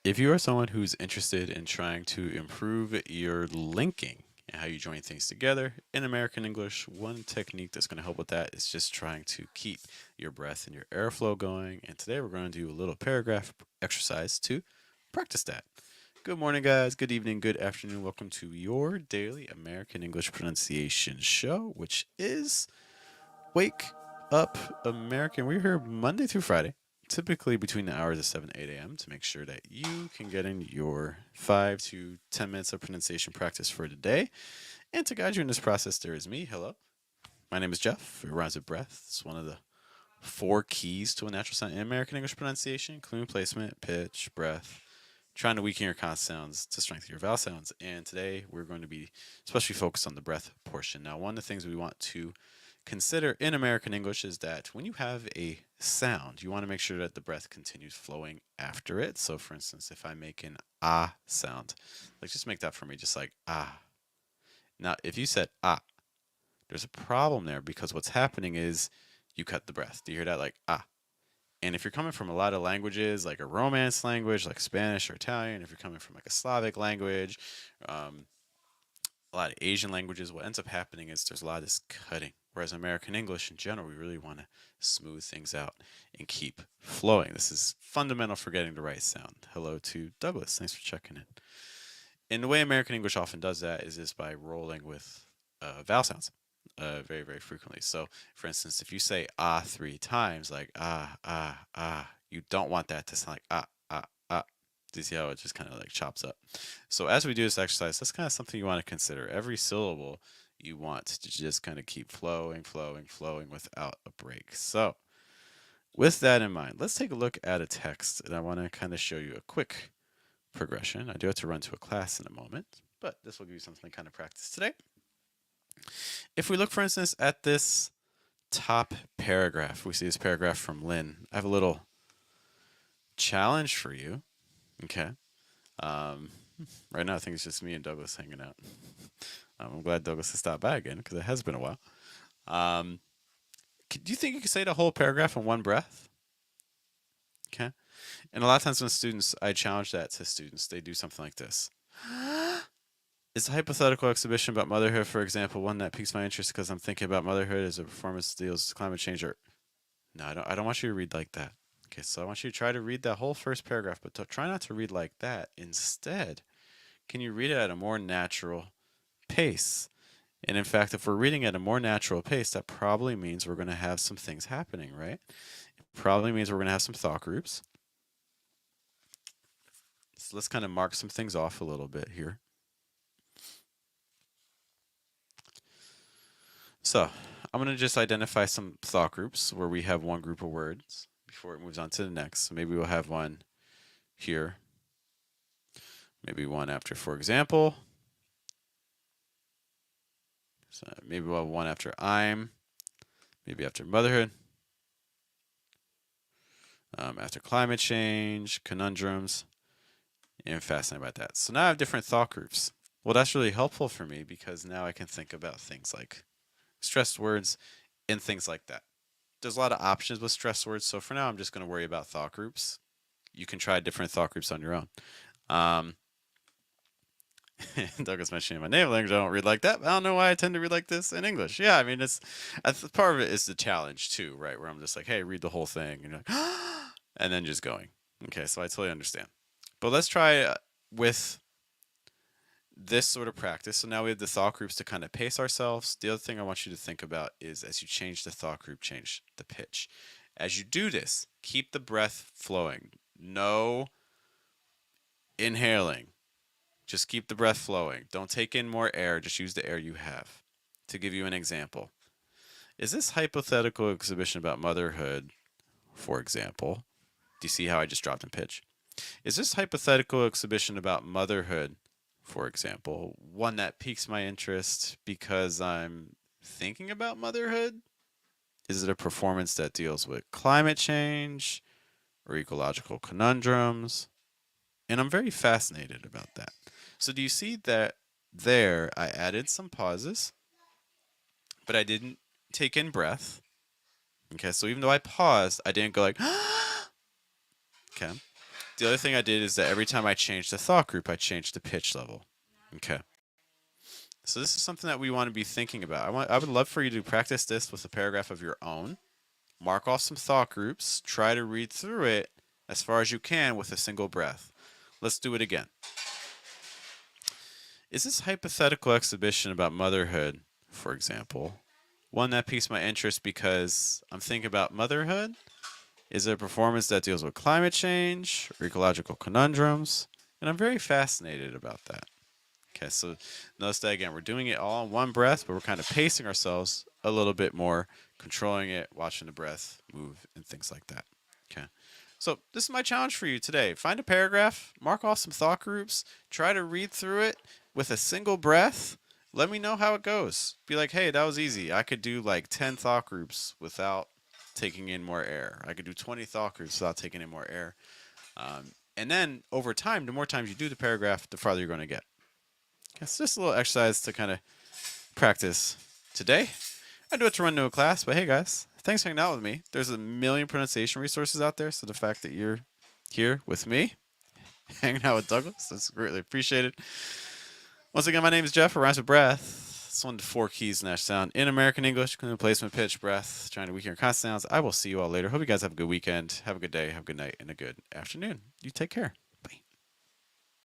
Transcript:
If you are someone who's interested in trying to improve your linking and how you join things together in American English, one technique that's going to help with that is just trying to keep your breath and your airflow going. And today we're going to do a little paragraph exercise to practice that. Good morning, guys. Good evening. Good afternoon. Welcome to your daily American English pronunciation show, which is Wake Up American. We're here Monday through Friday, typically between the hours of 7 and 8 a.m. to make sure that you can get in your 5 to 10 minutes of pronunciation practice for today. And to guide you in this process, there is me. Hello. My name is Jeff. It rhymes with breath. It's one of the four keys to a natural sound in American English pronunciation: including placement, pitch, breath, trying to weaken your consonant sounds to strengthen your vowel sounds. And today we're going to be especially focused on the breath portion. Now, one of the things we want to consider in American English is that when you have a sound, you want to make sure that the breath continues flowing after it. So, for instance, if I make an ah sound, like just make that for me, just like ah. Now, if you said ah, there's a problem there because what's happening is you cut the breath. Do you hear that? Like ah. And if you're coming from a lot of languages, like a Romance language, like Spanish or Italian, if you're coming from like a Slavic language, um, a lot of Asian languages, what ends up happening is there's a lot of this cutting. Whereas American English in general, we really want to smooth things out and keep flowing. This is fundamental for getting the right sound. Hello to Douglas. Thanks for checking in. And the way American English often does that is just by rolling with vowel sounds very, very frequently. So, for instance, if you say ah 3 times, like you don't want that to sound like ah. Do you see how it just kind of like chops up? So as we do this exercise, that's kind of something you want to consider. Every syllable you want to just kind of keep flowing, flowing, flowing without a break. So with that in mind, let's take a look at a text, and I want to kind of show you a quick progression. I do have to run to a class in a moment, but this will give you something to kind of practice today. If we look, for instance, at this top paragraph, we see this paragraph from Lynn. I have a little challenge for you. Okay. Um, right now, I think it's just me and Douglas hanging out. I'm glad Douglas has stopped by again because it has been a while. Um, do you think you could say the whole paragraph in one breath? Okay. And a lot of times when students, I challenge that to students, they do something like this. Is a hypothetical exhibition about motherhood, for example, one that piques my interest because I'm thinking about motherhood as a performance that deals with climate change? Or no, I don't want you to read like that. Okay, so I want you to try to read that whole first paragraph, but try not to read like that. Instead, can you read it at a more natural pace? And in fact, if we're reading at a more natural pace, that probably means we're going to have some things happening, right? It probably means we're going to have some thought groups. So let's kind of mark some things off a little bit here. So I'm going to just identify some thought groups where we have one group of words before it moves on to the next. So maybe we'll have one here. Maybe one after, for example. So maybe we'll have one after I'm. Maybe after motherhood. After climate change, conundrums, and fascinated by that. So now I have different thought groups. Well, that's really helpful for me because now I can think about things like stressed words and things like that. There's a lot of options with stressed words, so for now I'm just going to worry about thought groups. You can try different thought groups on your own. Um, Douglas mentioning my native language, I don't read like that. But I don't know why I tend to read like this in English. Yeah, I mean, it's part of it is the challenge too, right? Where I'm just like, hey, read the whole thing, and you're like, and then just going. Okay, so I totally understand. But let's try with this sort of practice. So now we have the thought groups to kind of pace ourselves. The other thing I want you to think about is as you change the thought group, change the pitch. As you do this, keep the breath flowing. No inhaling. Just keep the breath flowing. Don't take in more air. Just use the air you have. To give you an example, is this hypothetical exhibition about motherhood, for example? Do you see how I just dropped in pitch? Is this hypothetical exhibition about motherhood, for example, one that piques my interest because I'm thinking about motherhood? Is it a performance that deals with climate change or ecological conundrums? And I'm very fascinated about that. So do you see that there I added some pauses, but I didn't take in breath. Okay, so even though I paused, I didn't go like, okay. The other thing I did is that every time I changed the thought group, I changed the pitch level. Okay. So this is something that we want to be thinking about. I would love for you to practice this with a paragraph of your own. Mark off some thought groups. Try to read through it as far as you can with a single breath. Let's do it again. Is this hypothetical exhibition about motherhood, for example, one that piques my interest because I'm thinking about motherhood? Is it a performance that deals with climate change or ecological conundrums? And I'm very fascinated about that. Okay, so notice that again, we're doing it all in one breath, but we're kind of pacing ourselves a little bit more, controlling it, watching the breath move, and things like that. Okay. So this is my challenge for you today. Find a paragraph, mark off some thought groups, try to read through it with a single breath. Let me know how it goes. Be like, hey, that was easy. I could do like 10 thought groups without taking in more air. I could do 20 thought groups without taking in more air. And then over time, the more times you do the paragraph, the farther you're going to get. It's just a little exercise to kind of practice today. I do it to run to a class, but hey guys, thanks for hanging out with me. There's a million pronunciation resources out there, so the fact that you're here with me, hanging out with Douglas, that's greatly appreciated. Once again, my name is Jeff. It rhymes with breath. It's one of the 4 keys in that sound in American English: placement, pitch, breath, trying to weaken your consonant sounds. I will see you all later. Hope you guys have a good weekend. Have a good day. Have a good night and a good afternoon. You take care.